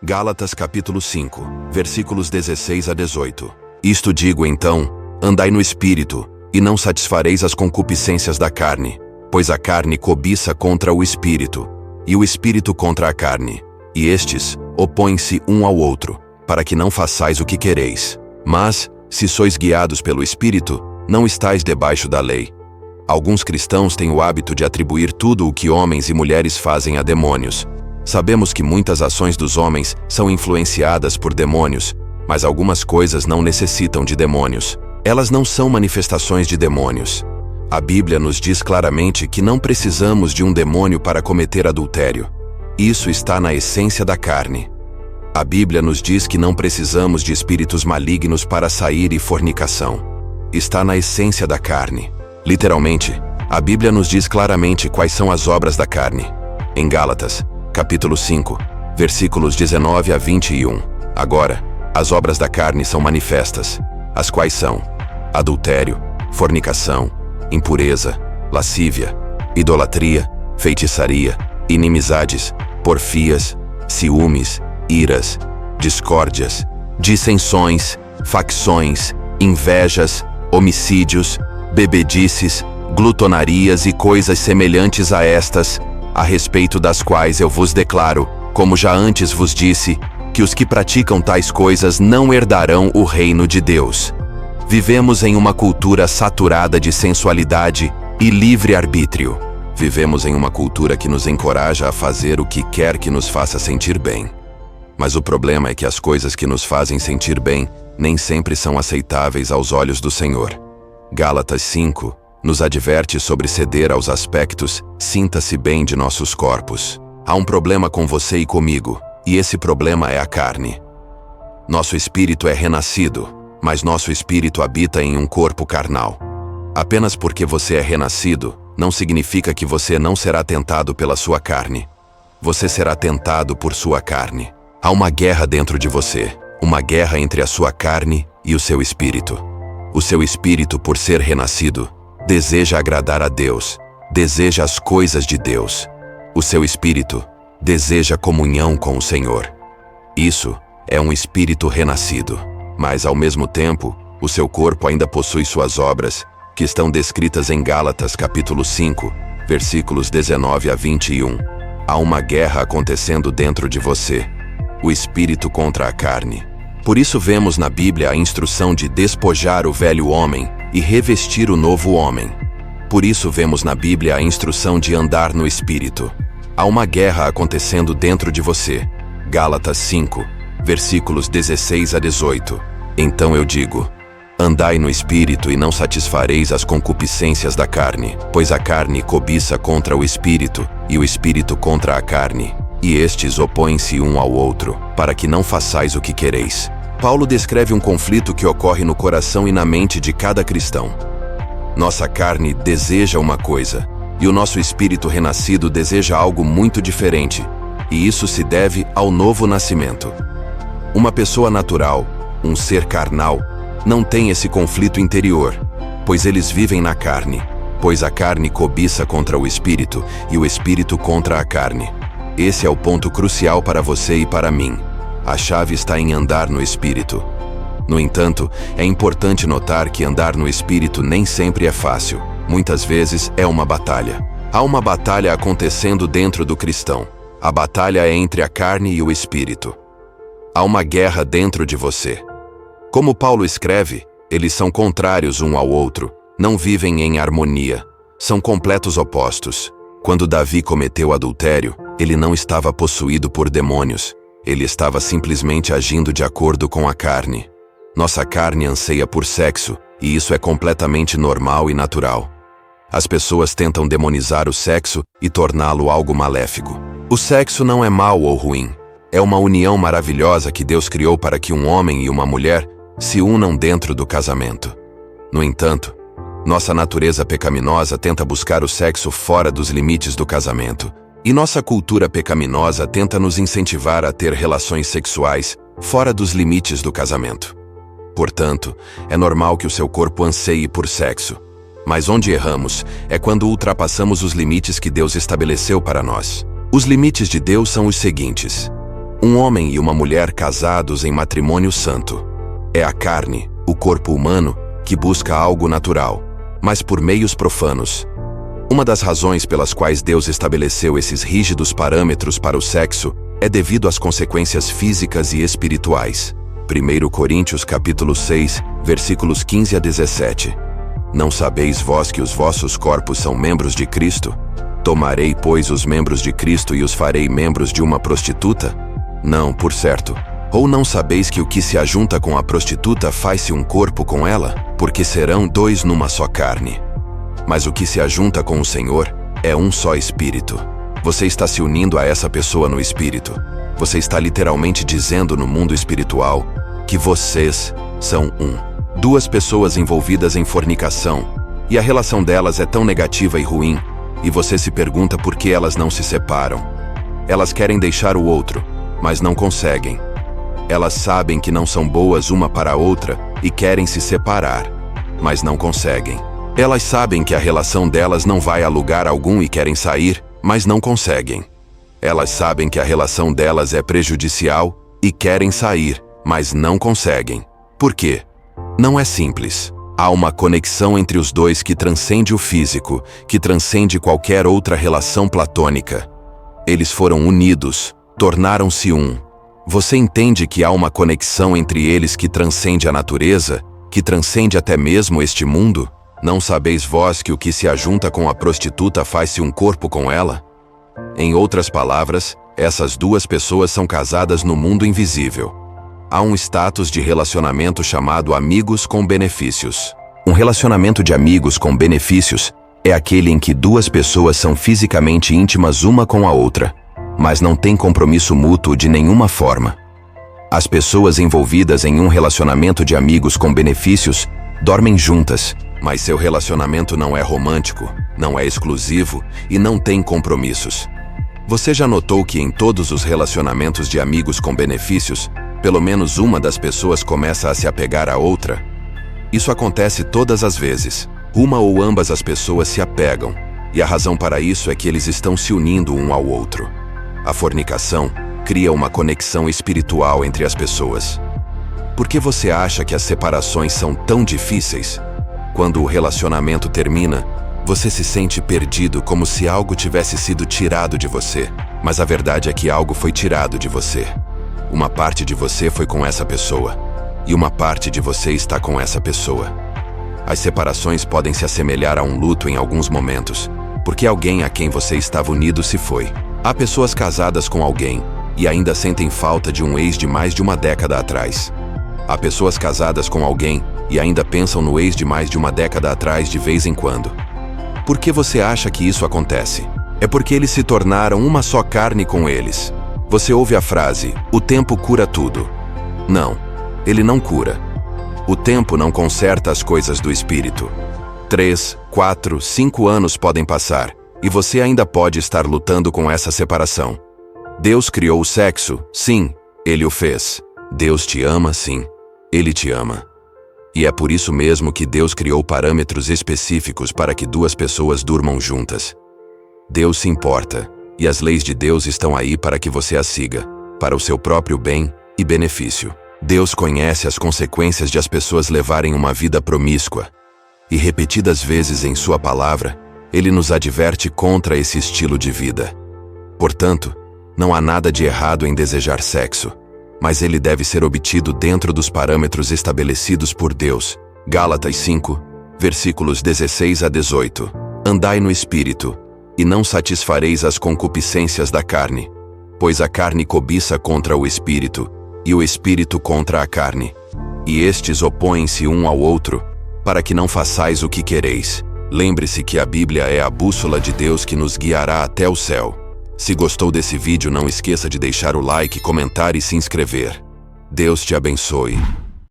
Gálatas capítulo 5, versículos 16 a 18. Isto digo então, andai no Espírito, e não satisfareis as concupiscências da carne, pois a carne cobiça contra o Espírito, e o Espírito contra a carne, e estes opõem-se um ao outro, para que não façais o que quereis. Mas, se sois guiados pelo Espírito, não estáis debaixo da lei. Alguns cristãos têm o hábito de atribuir tudo o que homens e mulheres fazem a demônios. Sabemos que muitas ações dos homens são influenciadas por demônios, mas algumas coisas não necessitam de demônios. Elas não são manifestações de demônios. A Bíblia nos diz claramente que não precisamos de um demônio para cometer adultério. Isso está na essência da carne. A Bíblia nos diz que não precisamos de espíritos malignos para sair e fornicação. Está na essência da carne. Literalmente, a Bíblia nos diz claramente quais são as obras da carne. Em Gálatas, capítulo 5, versículos 19 a 21. Agora, as obras da carne são manifestas, as quais são adultério, fornicação, impureza, lascívia, idolatria, feitiçaria, inimizades, porfias, ciúmes, iras, discórdias, dissensões, facções, invejas, homicídios, bebedices, glutonarias e coisas semelhantes a estas, a respeito das quais eu vos declaro, como já antes vos disse, que os que praticam tais coisas não herdarão o reino de Deus. Vivemos em uma cultura saturada de sensualidade e livre-arbítrio. Vivemos em uma cultura que nos encoraja a fazer o que quer que nos faça sentir bem. Mas o problema é que as coisas que nos fazem sentir bem nem sempre são aceitáveis aos olhos do Senhor. Gálatas 5 nos adverte sobre ceder aos aspectos "sinta-se bem" de nossos corpos. Há um problema com você e comigo, e esse problema é a carne. Nosso espírito é renascido, mas nosso espírito habita em um corpo carnal. Apenas porque você é renascido, não significa que você não será tentado pela sua carne. Você será tentado por sua carne. Há uma guerra dentro de você, uma guerra entre a sua carne e o seu espírito. O seu espírito, por ser renascido, deseja agradar a Deus, deseja as coisas de Deus. O seu espírito deseja comunhão com o Senhor. Isso é um espírito renascido, mas ao mesmo tempo, o seu corpo ainda possui suas obras, que estão descritas em Gálatas capítulo 5, versículos 19 a 21. Há uma guerra acontecendo dentro de você, o espírito contra a carne. Por isso vemos na Bíblia a instrução de despojar o velho homem e revestir o novo homem. Por isso vemos na Bíblia a instrução de andar no Espírito. Há uma guerra acontecendo dentro de você. Gálatas 5, versículos 16 a 18. Então eu digo, andai no Espírito e não satisfareis as concupiscências da carne, pois a carne cobiça contra o Espírito, e o Espírito contra a carne, e estes opõem-se um ao outro, para que não façais o que quereis. Paulo descreve um conflito que ocorre no coração e na mente de cada cristão. Nossa carne deseja uma coisa, e o nosso espírito renascido deseja algo muito diferente, e isso se deve ao novo nascimento. Uma pessoa natural, um ser carnal, não tem esse conflito interior, pois eles vivem na carne, pois a carne cobiça contra o espírito e o espírito contra a carne. Esse é o ponto crucial para você e para mim. A chave está em andar no Espírito. No entanto, é importante notar que andar no Espírito nem sempre é fácil. Muitas vezes é uma batalha. Há uma batalha acontecendo dentro do cristão. A batalha é entre a carne e o Espírito. Há uma guerra dentro de você. Como Paulo escreve, eles são contrários um ao outro, não vivem em harmonia, são completos opostos. Quando Davi cometeu adultério, ele não estava possuído por demônios. Ele estava simplesmente agindo de acordo com a carne. Nossa carne anseia por sexo, e isso é completamente normal e natural. As pessoas tentam demonizar o sexo e torná-lo algo maléfico. O sexo não é mau ou ruim. É uma união maravilhosa que Deus criou para que um homem e uma mulher se unam dentro do casamento. No entanto, nossa natureza pecaminosa tenta buscar o sexo fora dos limites do casamento. E nossa cultura pecaminosa tenta nos incentivar a ter relações sexuais fora dos limites do casamento. Portanto, é normal que o seu corpo anseie por sexo. Mas onde erramos é quando ultrapassamos os limites que Deus estabeleceu para nós. Os limites de Deus são os seguintes: Um homem e uma mulher casados em matrimônio santo. É a carne, o corpo humano, que busca algo natural, mas por meios profanos. Uma das razões pelas quais Deus estabeleceu esses rígidos parâmetros para o sexo é devido às consequências físicas e espirituais. 1 Coríntios capítulo 6, versículos 15 a 17. Não sabeis vós que os vossos corpos são membros de Cristo? Tomarei, pois, os membros de Cristo e os farei membros de uma prostituta? Não, por certo. Ou não sabeis que o que se ajunta com a prostituta faz-se um corpo com ela? Porque serão dois numa só carne. Mas o que se ajunta com o Senhor é um só espírito. Você está se unindo a essa pessoa no espírito. Você está literalmente dizendo no mundo espiritual que vocês são um. Duas pessoas envolvidas em fornicação, e a relação delas é tão negativa e ruim, e você se pergunta por que elas não se separam. Elas querem deixar o outro, mas não conseguem. Elas sabem que não são boas uma para a outra e querem se separar, mas não conseguem. Elas sabem que a relação delas não vai a lugar algum e querem sair, mas não conseguem. Elas sabem que a relação delas é prejudicial e querem sair, mas não conseguem. Por quê? Não é simples. Há uma conexão entre os dois que transcende o físico, que transcende qualquer outra relação platônica. Eles foram unidos, tornaram-se um. Você entende que há uma conexão entre eles que transcende a natureza, que transcende até mesmo este mundo? Não sabeis vós que o que se ajunta com a prostituta faz-se um corpo com ela? Em outras palavras, essas duas pessoas são casadas no mundo invisível. Há um status de relacionamento chamado amigos com benefícios. Um relacionamento de amigos com benefícios é aquele em que duas pessoas são fisicamente íntimas uma com a outra, mas não têm compromisso mútuo de nenhuma forma. As pessoas envolvidas em um relacionamento de amigos com benefícios dormem juntas, mas seu relacionamento não é romântico, não é exclusivo e não tem compromissos. Você já notou que em todos os relacionamentos de amigos com benefícios, pelo menos uma das pessoas começa a se apegar à outra? Isso acontece todas as vezes. Uma ou ambas as pessoas se apegam, e a razão para isso é que eles estão se unindo um ao outro. A fornicação cria uma conexão espiritual entre as pessoas. Por que você acha que as separações são tão difíceis? Quando o relacionamento termina, você se sente perdido, como se algo tivesse sido tirado de você. Mas a verdade é que algo foi tirado de você. Uma parte de você foi com essa pessoa, e uma parte de você está com essa pessoa. As separações podem se assemelhar a um luto em alguns momentos, porque alguém a quem você estava unido se foi. Há pessoas casadas com alguém e ainda sentem falta de um ex de mais de uma década atrás. Há pessoas casadas com alguém e ainda pensam no ex de mais de uma década atrás de vez em quando. Por que você acha que isso acontece? É porque eles se tornaram uma só carne com eles. Você ouve a frase, o tempo cura tudo. Não, ele não cura. O tempo não conserta as coisas do espírito. 3, 4, 5 anos podem passar, e você ainda pode estar lutando com essa separação. Deus criou o sexo, sim, Ele o fez. Deus te ama, sim, Ele te ama. E é por isso mesmo que Deus criou parâmetros específicos para que duas pessoas durmam juntas. Deus se importa, e as leis de Deus estão aí para que você as siga, para o seu próprio bem e benefício. Deus conhece as consequências de as pessoas levarem uma vida promíscua. E repetidas vezes em sua palavra, Ele nos adverte contra esse estilo de vida. Portanto, não há nada de errado em desejar sexo, mas ele deve ser obtido dentro dos parâmetros estabelecidos por Deus. Gálatas 5, versículos 16 a 18. Andai no Espírito, e não satisfareis as concupiscências da carne, pois a carne cobiça contra o Espírito, e o Espírito contra a carne. E estes opõem-se um ao outro, para que não façais o que quereis. Lembre-se que a Bíblia é a bússola de Deus que nos guiará até o céu. Se gostou desse vídeo, não esqueça de deixar o like, comentar e se inscrever. Deus te abençoe.